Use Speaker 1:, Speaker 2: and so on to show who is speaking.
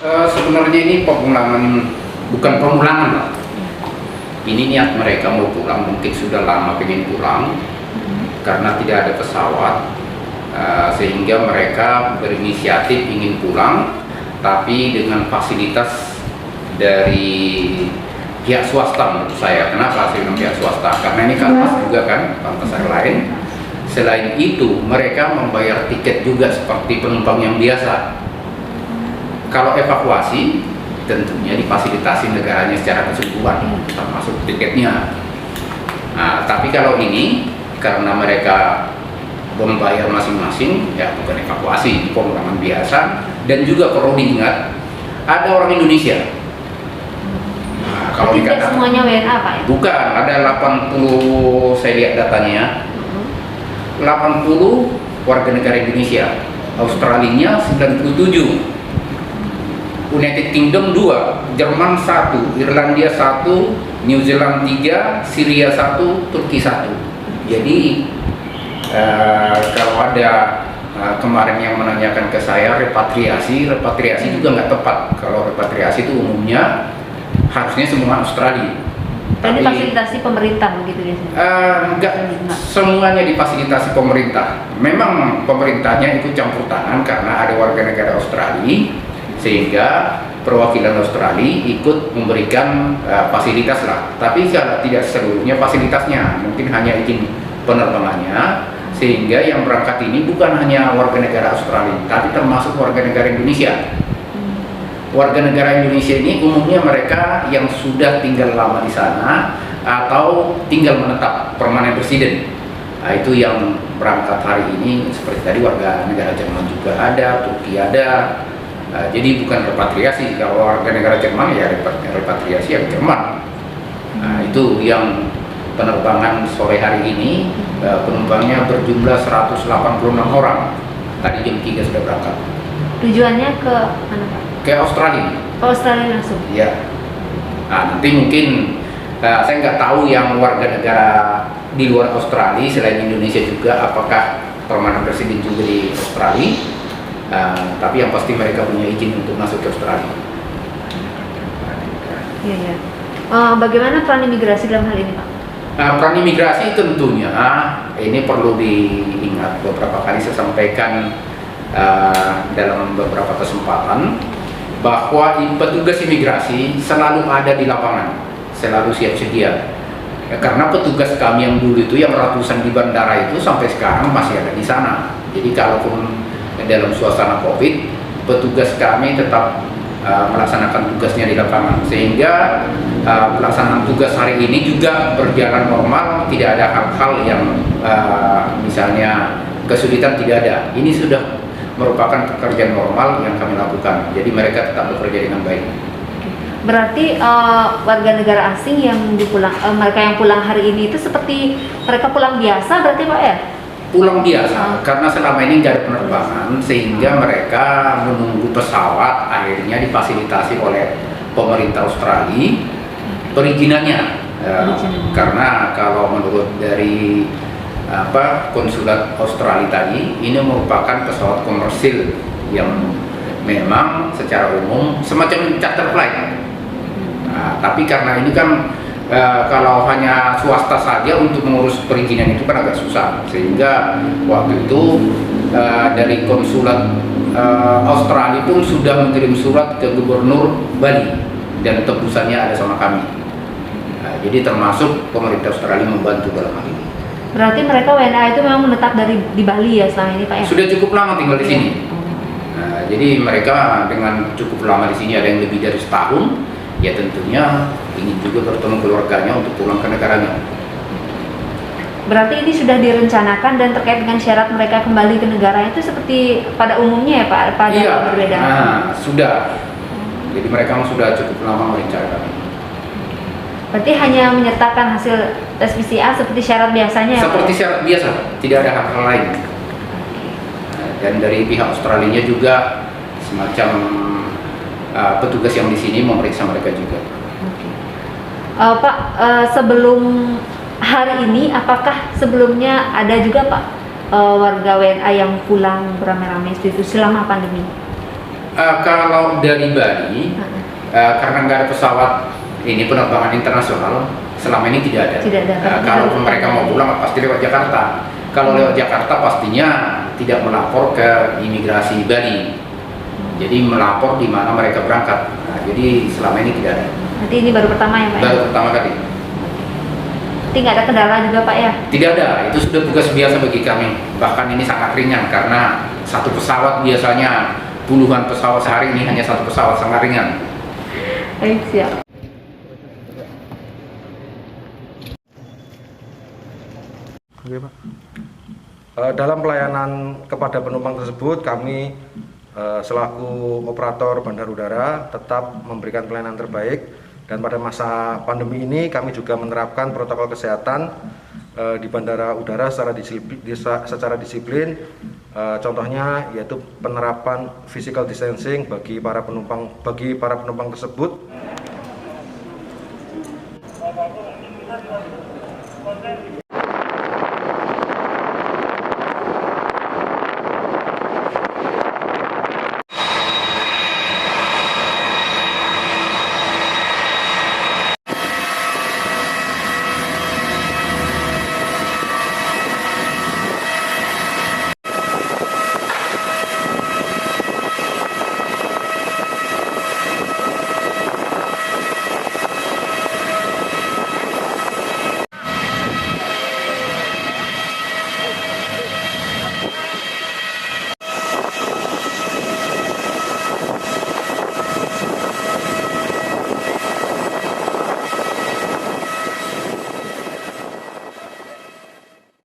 Speaker 1: Sebenarnya ini pemulangan, bukan pemulangan lah. Ini niat mereka mau pulang, mungkin sudah lama pengen pulang karena tidak ada pesawat, sehingga mereka berinisiatif ingin pulang, tapi dengan fasilitas dari pihak swasta menurut saya. Kenapa saya bilang pihak swasta? Karena ini kantas juga kan, kantas airline. Selain itu, mereka membayar tiket juga seperti penumpang yang biasa. Kalau evakuasi, tentunya difasilitasi negaranya secara keseluruhan, termasuk tiketnya. Nah, tapi kalau ini, karena mereka membayar masing-masing, ya bukan evakuasi, pemulangan biasa. Dan juga perlu diingat, ada orang Indonesia. Nah, kalau
Speaker 2: tidak
Speaker 1: dikatakan
Speaker 2: semuanya WNA Pak ya?
Speaker 1: bukan, ada 80, saya lihat datanya, 80 warga negara Indonesia, Australia 97, United Kingdom 2, Jerman 1, Irlandia 1, New Zealand 3, Syria 1, Turki 1. Jadi kalau ada kemarin yang menanyakan ke saya repatriasi juga nggak tepat. Kalau repatriasi itu umumnya harusnya semua Australia.
Speaker 2: Tapi fasilitasi pemerintah begitu biasanya?
Speaker 1: Enggak semuanya difasilitasi pemerintah. Memang pemerintahnya ikut campur tangan karena ada warga negara Australia, sehingga perwakilan Australia ikut memberikan fasilitas lah. Tapi tidak seluruhnya fasilitasnya, mungkin hanya izin penerbangannya, sehingga yang berangkat ini bukan hanya warga negara Australia, tapi termasuk warga negara Indonesia. Warga negara Indonesia ini umumnya mereka yang sudah tinggal lama di sana atau tinggal menetap permanent resident. Nah, itu yang berangkat hari ini, seperti tadi warga negara Jerman juga ada, Turki ada. Jadi bukan repatriasi. Kalau warga negara Jerman ya repatriasi yang Jerman. Nah, itu yang penerbangan sore hari ini, penumpangnya berjumlah 186 orang. Tadi jam 3 sudah berangkat.
Speaker 2: Tujuannya ke mana Pak?
Speaker 1: Ke Australia.
Speaker 2: Ke Australia langsung?
Speaker 1: Ya. Nah, nanti mungkin saya nggak tahu yang warga negara di luar Australia selain Indonesia juga apakah permanent resident juga di Australia. Tapi yang pasti mereka punya izin untuk masuk ke Australia.
Speaker 2: Iya, ya. Bagaimana peran imigrasi dalam hal ini Pak?
Speaker 1: Peran imigrasi tentunya ini perlu diingat, beberapa kali saya sampaikan dalam beberapa kesempatan bahwa petugas imigrasi selalu ada di lapangan, selalu siap sedia. Karena petugas kami yang dulu itu yang ratusan di bandara itu sampai sekarang masih ada di sana. Jadi kalaupun dalam suasana COVID, petugas kami tetap melaksanakan tugasnya di lapangan, sehingga pelaksanaan tugas hari ini juga berjalan normal, tidak ada hal-hal yang misalnya kesulitan, tidak ada. Ini sudah merupakan pekerjaan normal yang kami lakukan, jadi mereka tetap bekerja dengan baik.
Speaker 2: Berarti warga negara asing yang mereka yang pulang hari ini itu seperti mereka pulang biasa berarti Pak ya?
Speaker 1: Pulang biasa, karena selama ini nggak ada penerbangan, sehingga mereka menunggu pesawat, akhirnya difasilitasi oleh pemerintah Australia perizinannya. Karena kalau menurut dari konsulat Australia tadi, ini merupakan pesawat komersil yang memang secara umum semacam charter flight. Tapi karena ini kan kalau hanya swasta saja untuk mengurus perizinan itu kan agak susah, sehingga waktu itu dari konsulat Australia pun sudah mengirim surat ke Gubernur Bali dan tebusannya ada sama kami. Jadi termasuk pemerintah Australia membantu dalam hal ini.
Speaker 2: Berarti mereka WNA itu memang menetap di Bali ya selama ini Pak ya?
Speaker 1: Sudah cukup lama tinggal di sini. Jadi mereka dengan cukup lama di sini, ada yang lebih dari setahun, ya tentunya ingin juga bertemu keluarganya untuk pulang ke negaranya.
Speaker 2: Berarti ini sudah direncanakan, dan terkait dengan syarat mereka kembali ke negara itu seperti pada umumnya ya Pak? Pada berbeda?
Speaker 1: Sudah. Jadi mereka sudah cukup lama merencanakan.
Speaker 2: Berarti hanya menyertakan hasil tes PCR seperti syarat biasanya ya?
Speaker 1: Seperti syarat biasa, tidak ada hal-hal lain. Dan dari pihak Australia juga semacam petugas yang di sini memeriksa mereka juga.
Speaker 2: Pak, sebelum hari ini, apakah sebelumnya ada juga Pak warga WNA yang pulang beramai-ramai itu selama pandemi?
Speaker 1: Kalau dari Bali, karena nggak ada pesawat ini penerbangan internasional, selama ini tidak ada.
Speaker 2: Tidak ada.
Speaker 1: Kalau mereka mau pulang pasti lewat Jakarta. Kalau lewat Jakarta pastinya tidak melapor ke imigrasi Bali. Jadi melapor di mana mereka berangkat. Nah, jadi selama ini tidak ada.
Speaker 2: Nanti ini baru pertama ya Pak?
Speaker 1: Baru pertama kali.
Speaker 2: Nanti nggak ada kendala juga Pak ya?
Speaker 1: Tidak ada, itu sudah tugas biasa bagi kami. Bahkan ini sangat ringan karena satu pesawat biasanya puluhan pesawat sehari, ini hanya satu pesawat, sangat ringan.
Speaker 2: Baik, siap.
Speaker 3: Oke, Pak. Dalam pelayanan kepada penumpang tersebut, kami selaku operator bandar udara tetap memberikan pelayanan terbaik, dan pada masa pandemi ini kami juga menerapkan protokol kesehatan di bandara udara secara disiplin. Contohnya yaitu penerapan physical distancing bagi para penumpang tersebut.